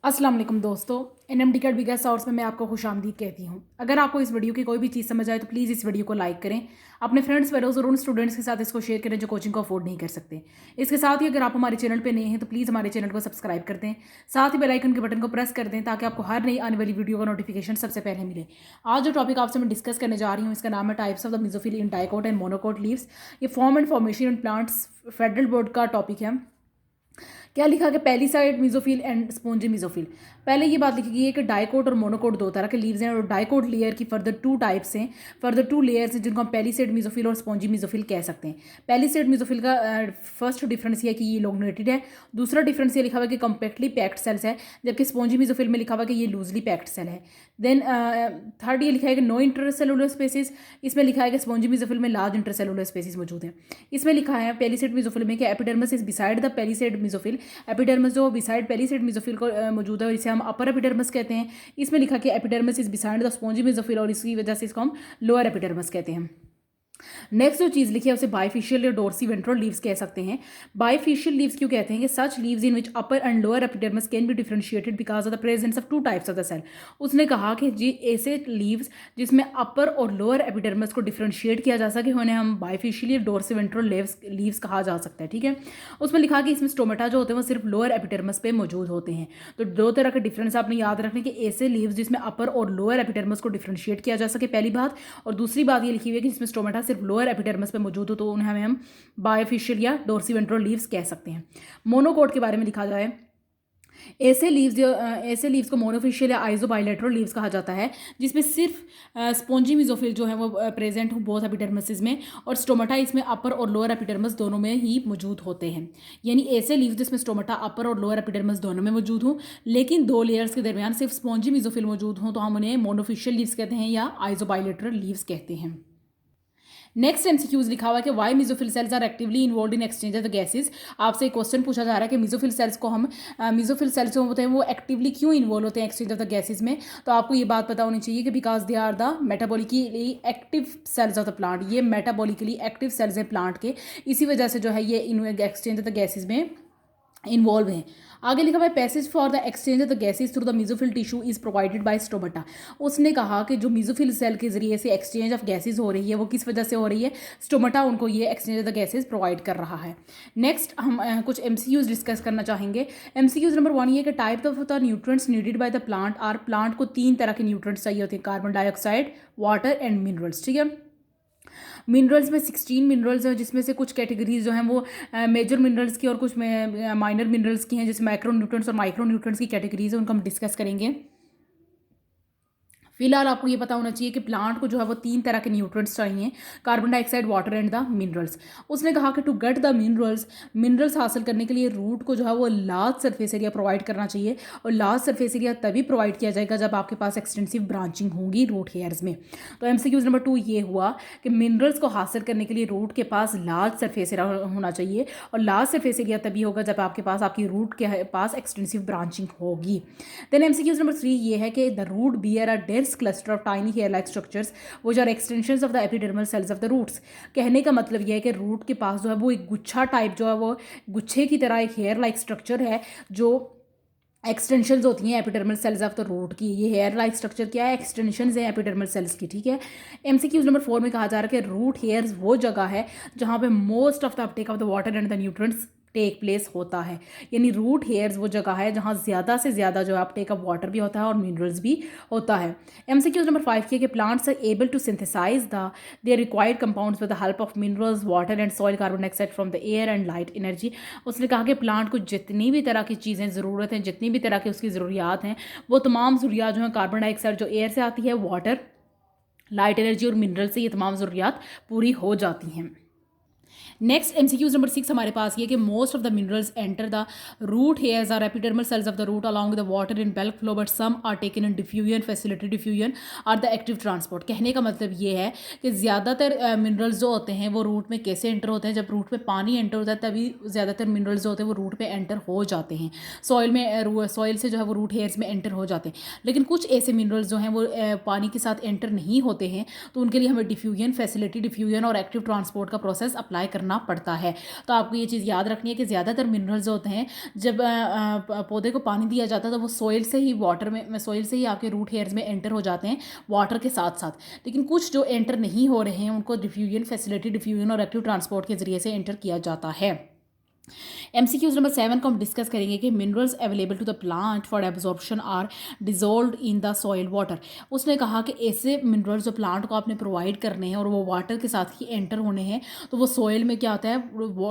अस्सलाम वालेकुम दोस्तों। एनएमडी का बिगेस्ट सोर्स में मैं आपको खुशामदीद कहती हूँ। अगर आपको इस वीडियो की कोई भी चीज़ समझ आए तो प्लीज़ इस वीडियो को लाइक करें, अपने फ्रेंड्स फेलोज और उन स्टूडेंट्स के साथ इसको शेयर करें जो कोचिंग को अफोर्ड नहीं कर सकते। इसके साथ ही अगर आप हमारे चैनल पर नए हैं तो प्लीज़ हमारे चैनल को सब्सक्राइब कर दें, साथ ही बेल आइकन के बटन को प्रेस कर दें ताकि आपको हर नई आने वाली वीडियो का नोटिफिकेशन सबसे पहले मिले। आज जो टॉपिक आपसे मैं डिस्कस करने जा रही हूँ इसका नाम है types of the mesophyll in dicot and monocot leaves. ये form and formation in plants federal board का टॉपिक है। क्या लिखा कि पहली side mesophyll and spongy mesophyll. पहले ये बात लिखी गई है कि डाइकोट और मोनोकोट दो तरह के लीव्स हैं और डाइकोट लेयर की फर्दर टू टाइप्स हैं, फर्दर टू लेयर्स हैं जिनको हम पहली साइड मिजोफिल और स्पॉन्जी मिजोफिल कह सकते हैं। पहली साइड मिजोफिल का फर्स्ट डिफरेंस ये है कि ये लोंगनेटेड है। दूसरा डिफरेंस ये लिखा हुआ है कि कम्पैक्टली पैक्ड सेल्स है, जबकि स्पॉन्जी मिजोफिल में लिखा हुआ है कि ये लूजली पैक्ड सेल है। देन थर्ड ये लिखा है कि नो इंटरसेलुलर स्पेसिस। इसमें लिखा है कि स्पॉन्जी मिजोफिल में लार्ज इंटरसेलुलर स्पेसिस मौजूद है। इसमें लिखा है पहली साइड मिजोफिल में कि एपिडर्मिस इज बिसाइड द पहली साइड मिजोफिल। एपिडर्मिस जो बिसाइड पहली साइड मिजोफिल को मौजूद है और इसे हम अपर एपिडर्मिस कहते हैं। इसमें लिखा कि epidermis is beside the spongy mesophyll और इसी वजह से इसको हम लोअर एपिडर्मिस कहते हैं। नेक्स्ट जो चीज़ लिखी है उसे बाइफिशियल या डोर्सी वेंट्रल लीव्स कह सकते हैं। बाइफिशियल लीव्स क्यों कहते हैं कि such leaves in which upper and lower epidermis can be differentiated because of the presence of two types of the cell. उसने कहा कि जी ऐसे लीव्स जिसमें अपर और लोअर एपिडर्मिस को डिफरेंशिएट किया जा सके उन्हें हम बाइफिशियल या डोर्सी वेंट्रल लीव्स कहा जा सकता है। ठीक है, उसमें लिखा कि इसमें स्टोमेटा जो होते हैं वो सिर्फ लोअर एपिडर्मिस पे मौजूद होते हैं। तो दो तरह के डिफरेंस आपने याद रखने कि ऐसे लीव्स जिसमें अपर और लोअर एपिडर्मिस को डिफरेंशिएट किया जा सके, पहली बात। और दूसरी बात ये लिखी हुई है कि जिसमें स्टोमेटा सिर्फ लोअर एपिडर्मिस पे मौजूद हो तो उन्हें हम बायोफिशियल या डोर्सीवेंट्रल लीव्स कह सकते हैं। मोनोकोट के बारे में लिखा जाए, ऐसे लीव्स को मोनोफिशियल या आइजोबाइलेटरल लीव्स कहा जाता है जिसमें सिर्फ स्पॉन्जी मिजोफिल जो है वो प्रेजेंट हो बोथ एपिडर्मिस में, और स्टोमेटा इसमें अपर और लोअर एपिडर्मिस दोनों में ही मौजूद होते हैं। यानी ऐसे लीव्स जिसमें स्टोमेटा अपर और लोअर एपिडर्मिस दोनों में मौजूद हो लेकिन दो लेयर्स के दरमियान सिर्फ स्पॉन्जी मिजोफिल मौजूद हो तो हम उन्हें मोनोफिशियल लीव्स कहते हैं या आइजोबाइलेटरल लीव्स कहते हैं। नेक्स्ट एमसीक्यूज लिखा हुआ है कि why mesophyll cells are actively involved in exchange of the gases. आपसे एक क्वेश्चन पूछा जा रहा है कि मिजोफिल सेल्स को हम मिजोफिल सेल्स जो होते हैं वो एक्टिवली क्यों इन्वॉल्व होते हैं एक्सचेंज ऑफ द गैसेज में। तो आपको ये बात पता होनी चाहिए कि because they are the metabolically active cells of the plant. ये मेटाबॉलिकली एक्टिव सेल्स हैं प्लांट के, इसी वजह से जो है ये एक्सचेंज ऑफ द गैसेज में इन्वॉल्व हैं। आगे लिखा हुआ है passage for the exchange of the gases through the mesophyll tissue is provided by stomata. उसने कहा कि जो मिजोफिल सेल के जरिए से एक्सचेंज ऑफ गैसेज हो रही है वो किस वजह से हो रही है, स्टोमेटा उनको ये exchange of the gases provide कर रहा है। नेक्स्ट हम कुछ एमसीक्यूज डिस्कस करना चाहेंगे। एमसीक्यूज नंबर 1 ये कि type of the nutrients needed by the plant are. Plant को 3 तरह के न्यूट्रिएंट्स चाहिए होते हैं, carbon dioxide, water and minerals. ठीक है, मिनरल्स में 16 मिनरल्स हैं जिसमें से कुछ कैटेगरीज जो हैं वो मेजर मिनरल्स की और कुछ माइनर मिनरल्स की हैं, जैसे माइक्रो न्यूट्रिएंट्स और माइक्रो न्यूट्रिएंट्स की कैटेगरीज है, उनको हम डिस्कस करेंगे। फिलहाल आपको ये पता होना चाहिए कि प्लांट को जो है वो 3 तरह के न्यूट्रिएंट्स चाहिए, carbon dioxide, water and the minerals. उसने कहा कि टू गेट द मिनरल्स हासिल करने के लिए रूट को जो है वो लार्ज सरफेस एरिया प्रोवाइड करना चाहिए, और लार्ज सरफेस एरिया तभी प्रोवाइड किया जाएगा जब आपके पास एक्सटेंसिव ब्रांचिंग होगी रूट हेयर्स में। तो एमसीक्यूज नंबर 2 ये हुआ कि मिनरल्स को हासिल करने के लिए रूट के पास लार्ज सरफेस एरिया होना चाहिए, और लार्ज सरफेस एरिया तभी होगा जब आपके पास आपकी रूट के पास एक्सटेंसिव ब्रांचिंग होगी। देन एमसीक्यूज नंबर 3 ये है कि the root bear a dense cluster of tiny hair-like structures which are extensions of the epidermal cells of the roots। कहने का मतलब यह है कि रूट के पास जो है वो एक गुच्छा टाइप जो है वो गुच्छे की तरह एक हेयर लाइक स्ट्रक्चर है जो एक्सटेंशंस होती हैं epidermal cells of the root की। ये हेयर लाइक स्ट्रक्चर क्या है, एक्सटेंशंस हैं एपिडर्मल सेल्स की। ठीक है, एमसीक्यूज नंबर 4 में कहा जा रहा है कि रूट हेयर्स वो जगह है जहाँ पे most of the uptake of the water and the nutrients take place होता है। यानी रूट हेयर्स वो जगह है जहाँ ज़्यादा से ज़्यादा जो अपटेक ऑफ वाटर भी होता है और मिनरल्स भी होता है। एमसीक्यूज नंबर 5 ये कि plants are able to synthesise the their required compounds with the help of minerals, water and soil, carbon dioxide from the air and light energy. उसने कहा कि प्लांट को जितनी भी तरह की चीज़ें ज़रूरत हैं, जितनी भी तरह की उसकी ज़रूरियात हैं, वो तमाम ज़रूरियात जो हैं कार्बन डाइऑक्साइड जो एयर से आती है, वाटर, लाइट एनर्जी और मिनरल से ये तमाम ज़रूरियात पूरी हो जाती हैं। नेक्स्ट एमसीक्यूज नंबर 6 हमारे पास ये कि most of the minerals enter the root hairs are epidermal cells of the root along the water in bulk flow but some are taken in diffusion facility diffusion are the active transport. कहने का मतलब ये है कि ज़्यादातर minerals जो होते हैं वो रूट में कैसे एंटर होते हैं, जब रूट में पानी एंटर होता है तभी ज़्यादातर मिनरल्स जो होते हैं वो रूट पे एंटर हो जाते हैं, सॉइल से जो है वो रूट हेयर्स में एंटर हो जाते हैं। लेकिन कुछ ऐसे मिनरल्स जो हैं वो पानी के साथ एंटर नहीं होते हैं, तो उनके लिए हमें डिफ्यूजन फैसिलिटी, डिफ्यूजन और एक्टिव ट्रांसपोर्ट का प्रोसेस अप्लाई करना करना पड़ता है। तो आपको ये चीज़ याद रखनी है कि ज़्यादातर मिनरल्स होते हैं जब पौधे को पानी दिया जाता है तो वो सॉइल से ही सॉइल से ही आपके रूट हेयर्स में एंटर हो जाते हैं वाटर के साथ साथ। लेकिन कुछ जो एंटर नहीं हो रहे हैं उनको डिफ्यूजन फैसिलिटी, डिफ्यूजन और एक्टिव ट्रांसपोर्ट के ज़रिए से एंटर किया जाता है। MCQs नंबर 7 को हम डिस्कस करेंगे कि minerals available to the plant for absorption are dissolve in the soil water. उसने कहा कि ऐसे मिनरल्स जो प्लांट को आपने प्रोवाइड करने हैं और वो वाटर के साथ ही एंटर होने हैं तो वो सॉइल में क्या होता है,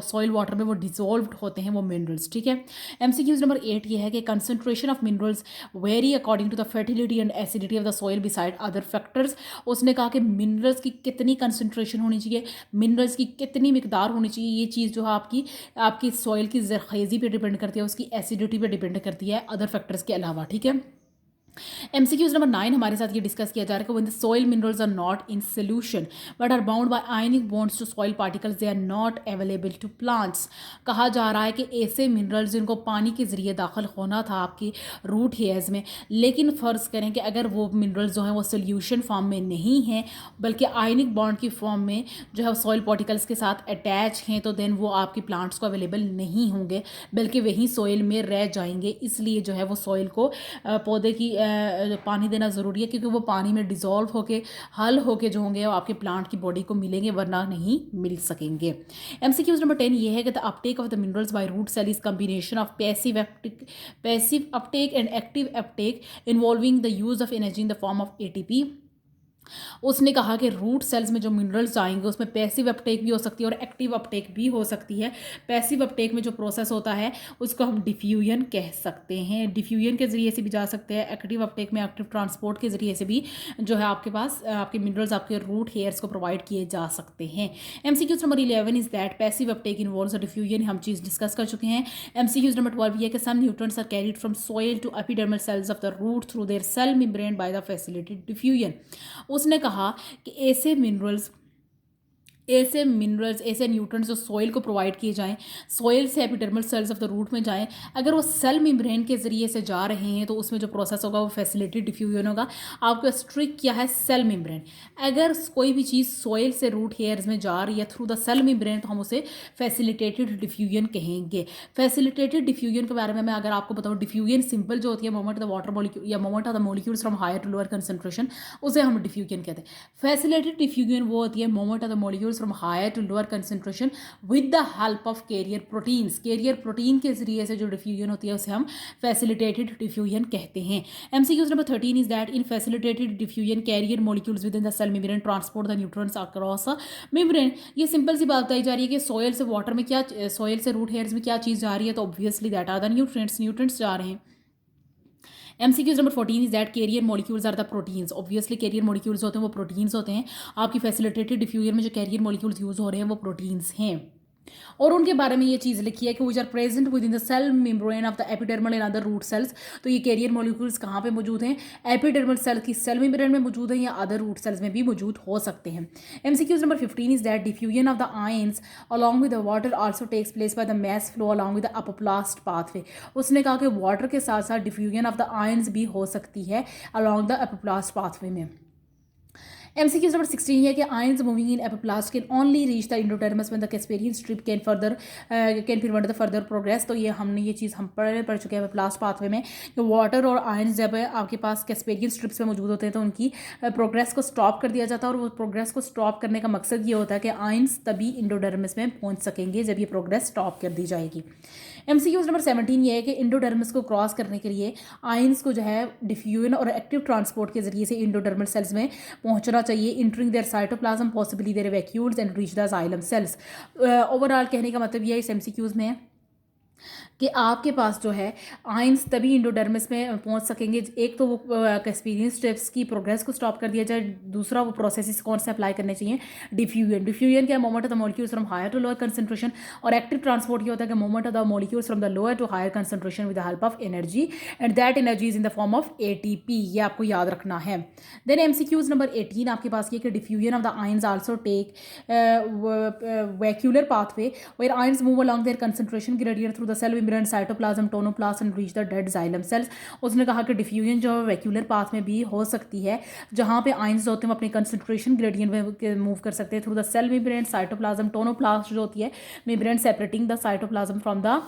सॉइल वाटर में वो डिजोल्व होते हैं वो मिनरल्स। ठीक है। MCQs नंबर 8 ये है कि concentration of minerals vary according to the fertility and acidity of the soil beside other factors. उसने कहा कि मिनरल्स की कितनी कंसनट्रेशन होनी चाहिए, मिनरल्स की कितनी मिकदार होनी चाहिए, ये चीज़ जो है आपकी सॉइल की ज़रख़ेज़ी पे डिपेंड करती है, उसकी एसिडिटी पे डिपेंड करती है, अदर फैक्टर्स के अलावा। ठीक है। MCQs नंबर 9 हमारे साथ ये डिस्कस किया जा रहा है कि when the soil minerals are not in solution but are bound by ionic bonds to soil particles they are not available to plants. कहा जा रहा है कि ऐसे मिनरल्स जिनको पानी के ज़रिए दाखिल होना था आपकी रूट हेयर्स में, लेकिन फ़र्ज़ करें कि अगर वो मिनरल्स जो हैं वो सोल्यूशन फॉर्म में नहीं हैं बल्कि आयनिक बॉन्ड की फॉर्म में जो है सॉइल पार्टिकल्स के साथ अटैच हैं, तो देन वो आपकी प्लांट्स को अवेलेबल नहीं होंगे बल्कि वहीं सॉइल में रह जाएंगे। इसलिए जो है वो सॉइल को पौधे की पानी देना ज़रूरी है, क्योंकि वो पानी में डिज़ोल्व होके हल होके जो होंगे वो आपके प्लांट की बॉडी को मिलेंगे, वरना नहीं मिल सकेंगे। MCQs नंबर 10 ये है कि the uptake of the minerals by root cell is combination of passive uptake and active uptake involving the use of energy in the form of ATP। उसने कहा कि रूट सेल्स में जो मिनरल्स आएंगे उसमें पैसिव अपटेक भी हो सकती है और एक्टिव अपटेक भी हो सकती है। पैसिव अपटेक में जो प्रोसेस होता है उसको हम डिफ्यूजन कह सकते हैं, डिफ्यूजन के ज़रिए से भी जा सकते हैं। एक्टिव अपटेक में एक्टिव ट्रांसपोर्ट के ज़रिए से भी जो है आपके पास आपके मिनरल्स आपके रूट हेयर्स को प्रोवाइड किए जा सकते हैं। MCQs number 11 is that passive Uptake involves diffusion, हम चीज़ डिस्कस कर चुके हैं। MCQs नंबर 12 ये है कि some nutrients are carried from soil to epidermal cells of the root through their cell membrane by the facilitated diffusion. उसने कहा कि ऐसे मिनरल्स ऐसे न्यूट्रिएंट्स जो सॉइल को प्रोवाइड किए जाएं, सॉइल से epidermal cells of the root में जाएं, अगर वो सेल मेम्ब्रेन के ज़रिए से जा रहे हैं तो उसमें जो प्रोसेस होगा वो फैसिलिटेटेड डिफ्यूजन होगा। आपका स्ट्रिक क्या है, सेल मेम्ब्रेन। अगर कोई भी चीज़ सॉइल से रूट हेयर्स में जा रही है थ्रू द सेल मेम्ब्रेन तो हम उसे फैसिलिटेटेड डिफ्यूजन कहेंगे। फैसिलिटेटेड डिफ्यूजन के बारे में मैं अगर आपको बताऊँ, डिफ्यूजन सिंपल जो होती है मोमेंट द वाटर मॉलिक्यूल या moment of the molecules from higher to lower concentration, उसे हम डिफ्यूजन कहते हैं। फैसिलिटेटेड डिफ्यूजन वो होती है moment of the molecules from higher to lower concentration with the help of carrier proteins। carrier protein के जरिए से जो डिफ्यूजन होती है उसे हम facilitated diffusion कहते हैं। MCQs number 13 is that in facilitated diffusion carrier molecules within the cell membrane transport the nutrients across a membrane। ये सिंपल सी बात बताई जा रही है कि सॉइल से वाटर में क्या, सॉइल से रूट हेयर्स में क्या चीज़ जा रही है, तो obviously that are the nutrients जा रहे हैं। MCQs number 14 is that carrier molecules are the proteins. Obviously carrier molecules होते हैं वो प्रोटीन्स होते हैं। आपकी फैसिलिटेटेड डिफ्यूजन में जो कैरियर मॉलिक्यूल्स यूज़ हो रहे हैं वो प्रोटीन्स हैं, और उनके बारे में ये चीज़ लिखी है कि which are present within the cell membrane of the epidermal and other root cells. तो ये कैरियर मॉलिक्यूल्स कहाँ पे मौजूद हैं, एपिडर्मल सेल की सेल मेम्ब्रेन में मौजूद हैं या अदर रूट सेल्स में भी मौजूद हो सकते हैं। MCQs number 15 is that diffusion of the ions along with the water also takes place by the mass flow along with the apoplast pathway. उसने कहा कि वाटर के साथ साथ डिफ्यूजन ऑफ द आयंस भी हो सकती है अलॉन्ग द अपोप्लास्ट पाथवे में। MCQs नंबर 16 है कि ions moving in apoplast can only reach the endodermis when the Casparian strip can prevent the further progress. तो ये चीज़ हम पढ़ चुके हैं एपिप्लास्ट पाथवे में कि वाटर और आयंस जब आपके पास कैस्पेरियन स्ट्रिप्स पे मौजूद होते हैं तो उनकी प्रोग्रेस को स्टॉप कर दिया जाता है, और वो प्रोग्रेस को स्टॉप करने का मकसद ये होता है कि आयंस तभी इंडोडर्मिस में पहुँच सकेंगे जब ये प्रोग्रेस स्टॉप कर दी जाएगी। MCQs नंबर 17 ये है कि इंडोडर्मिस को क्रॉस करने के लिए आयंस को जो है डिफ्यूजन और एक्टिव ट्रांसपोर्ट के जरिए से इंडोडर्मल सेल्स में पहुंचना चाहिए, entering their cytoplasm possibly their vacuoles and reach the xylem cells. Overall कहने का मतलब ये इस MCQs में कि आपके पास जो है आयंस तभी इंडोडर्मिस में पहुंच सकेंगे, एक तो वो कैस्पेरियन स्ट्रिप्स की प्रोग्रेस को स्टॉप कर दिया जाए, दूसरा वो प्रोसेस कौन से अप्लाई करने चाहिए, डिफ्यूजन क्या, moment of the molecules from higher to lower concentration, और एक्टिव ट्रांसपोर्ट ये होता है कि moment of the molecules from the lower to higher concentration with the help of energy, and that energy is in the form of ATP। ये आपको याद रखना है। देन MCQs नंबर 18 आपके पास ये कि diffusion of the ions also take vacuolar pathway where ions move along their concentration gradient through the cell membrane, cytoplasm, tonoplast and reach the dead xylem cells. उसने कहा कि डिफ्यूजन जो है vacuolar path में भी हो सकती है, जहाँ पे आयंस होते हैं वो अपनी कंसंट्रेशन ग्रेडियंट में मूव कर सकते हैं through the cell membrane, cytoplasm, tonoplast जो होती है membrane separating the cytoplasm from the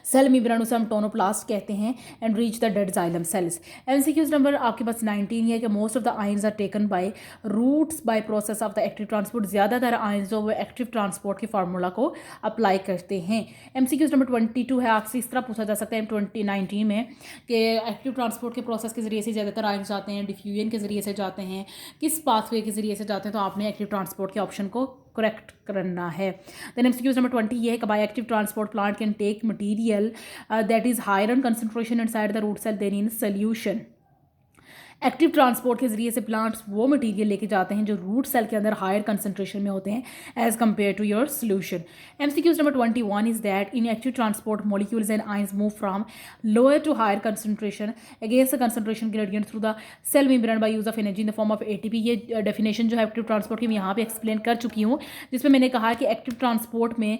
cell membrane, उसे हम टोनोप्लास्ट कहते हैं, and reach the dead xylem cells. MCQs number आपके पास 19 है कि most of the ions are taken by roots by process of the active transport. ज़्यादातर ions जो वो एक्टिव ट्रांसपोर्ट के फार्मूला को अप्लाई करते हैं। एमसीक्यूज नंबर 22 है, आपसे इस तरह पूछा जा सकता है 2019 में कि एक्टिव ट्रांसपोर्ट के प्रोसेस के जरिए से ज़्यादातर आयंस जाते हैं, डिफ्यूजन के जरिए से जाते हैं, किस पाथवे के जरिए से जाते हैं, तो आपने एक्टिव ट्रांसपोर्ट के ऑप्शन को करेक्ट करना है। देन एमसीक्यूज नंबर 20 ये है कि by active transport plant can take material that is higher in concentration inside the root cell than in solution. Active transport के जरिए से प्लांट्स वो मटेरियल लेके जाते हैं जो रूट सेल के अंदर हायर कंसंट्रेशन में होते हैं as compare to your solution. MCQs number 21 is that in active transport molecules and ions move from lower to higher concentration against the concentration gradient through the cell membrane by use of energy in the form of ATP. ये definition जो है active transport की मैं यहाँ पे explain कर चुकी हूँ, जिसमें मैंने कहा कि एक्टिव ट्रांसपोर्ट में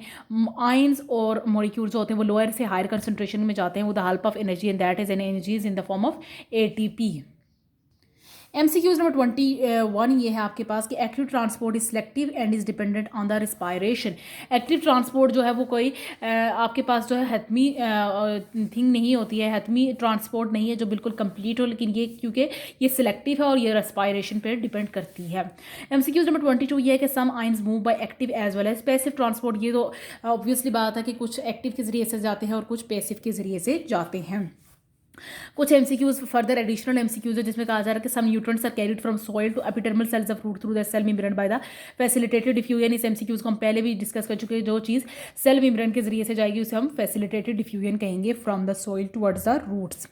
आयंस और मॉलिक्यूल्स होते हैं वो लोअर से हायर कंसंट्रेशन में जाते हैं with the help of energy, and that is an energy in the form of ATP. MCQs number 21 ये है आपके पास कि active transport is selective and is dependent on the respiration. Active transport जो है वो कोई आपके पास जो है हतमी थिंग नहीं होती है, हतमी ट्रांसपोर्ट नहीं है जो बिल्कुल कंप्लीट हो, लेकिन ये क्योंकि ये सिलेक्टिव है और ये रेस्पायरेशन पे डिपेंड करती है। एमसीक्यूज नंबर 22 ये है कि some ions move by active as well as passive transport. ये तो ऑब्वियसली बात है कि कुछ एक्टिव के जरिए से जाते हैं और कुछ पैसिव के जरिए से जाते हैं। कुछ एमसीक्यूज फर्दर एडिशनल एमसीक्यूज है जिसमें कहा जा रहा है कि some nutrients are carried from soil to epidermal cells of root through the cell membrane by the facilitated diffusion. इस एमसीक्यूज को हम पहले भी डिस्कस कर चुके हैं। जो चीज़ सेल मेम्ब्रेन के जरिए से जाएगी उसे हम फैसिलिटेटेड डिफ्यूजन कहेंगे from the soil towards the roots.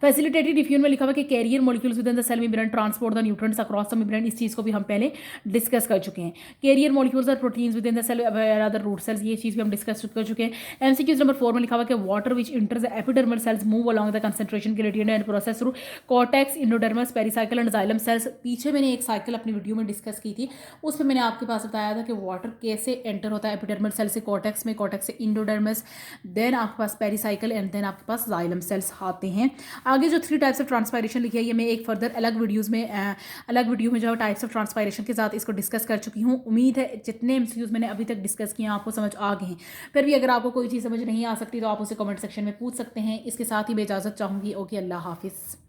Facilitated diffusion में लिखा हुआ कि carrier molecules within the cell membrane transport the nutrients across the membrane. इस चीज़ को भी हम पहले डिस्कस कर चुके हैं। कैरियर मॉलिक्यूल्स और proteins within the cell other root cells, ये चीज़ भी हम डिस्कस कर चुके हैं। एमसीक्यूज नंबर 4 में लिखा हुआ कि water which enters the epidermal cells move along the concentration gradient and process through cortex, endodermis, pericycle and xylem cells. पीछे मैंने एक साइकिल अपनी वीडियो में डिस्कस की थी, उसमें मैंने आपके पास बताया था कि वाटर कैसे एंटर होता है एपिडर्मल सेल से कॉर्टेक्स में, कॉर्टेक्स से इंडोडर्मस, देन आपके पास पेरिसाइकिल एंड देन आपके पास जाइलम सेल्स आते हैं। आगे जो 3 टाइप्स ऑफ ट्रांसपायरेशन लिखी है ये मैं एक फर्दर अलग वीडियो में जो टाइप्स ऑफ ट्रांसपायरेशन के साथ इसको डिस्कस कर चुकी हूँ। उम्मीद है जितने एमसीक्यूज मैंने अभी तक डिस्कस किए हैं आपको समझ आ गए हैं। फिर भी अगर आपको कोई चीज़ समझ नहीं आ सकती तो आप उसे कमेंट सेक्शन में पूछ सकते हैं। इसके साथ ही मैं इजाज़त चाहूँगी। ओके, अल्लाह हाफिज़।